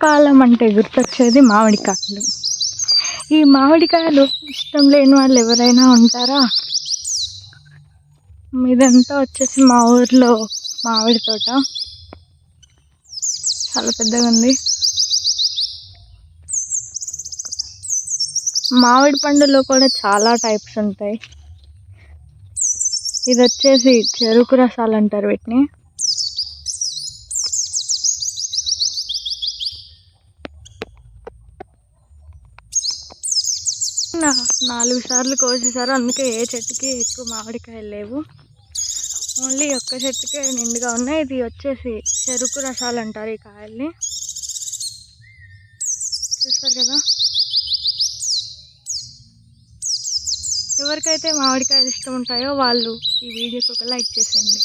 కాలం అంటే గుర్తొచ్చేది మామిడికాయలు. ఈ మామిడికాయలు ఇష్టం లేని వాళ్ళు ఎవరైనా ఉంటారా? ఇదంతా వచ్చేసి మా ఊర్లో మామిడి తోట చాలా పెద్దగా ఉంది. మామిడి పండులో కూడా చాలా టైప్స్ ఉంటాయి. ఇది వచ్చేసి చెరుకు రసాలు అంటారు వీటిని. నాలుగు సార్లు కోసేసారు, అందుకే ఏ చెట్టుకి ఎక్కువ మామిడికాయలు లేవు. ఓన్లీ ఒక్క చెట్టుకే నిండుగా ఉన్నాయి. ఇది వచ్చేసి చెరుకు రసాలు అంటారు ఈ కాయల్ని. చూస్తారు కదా. ఎవరికైతే మామిడికాయలు ఇష్టం ఉంటాయో వాళ్ళు ఈ వీడియోకి ఒక లైక్ చేసేయండి.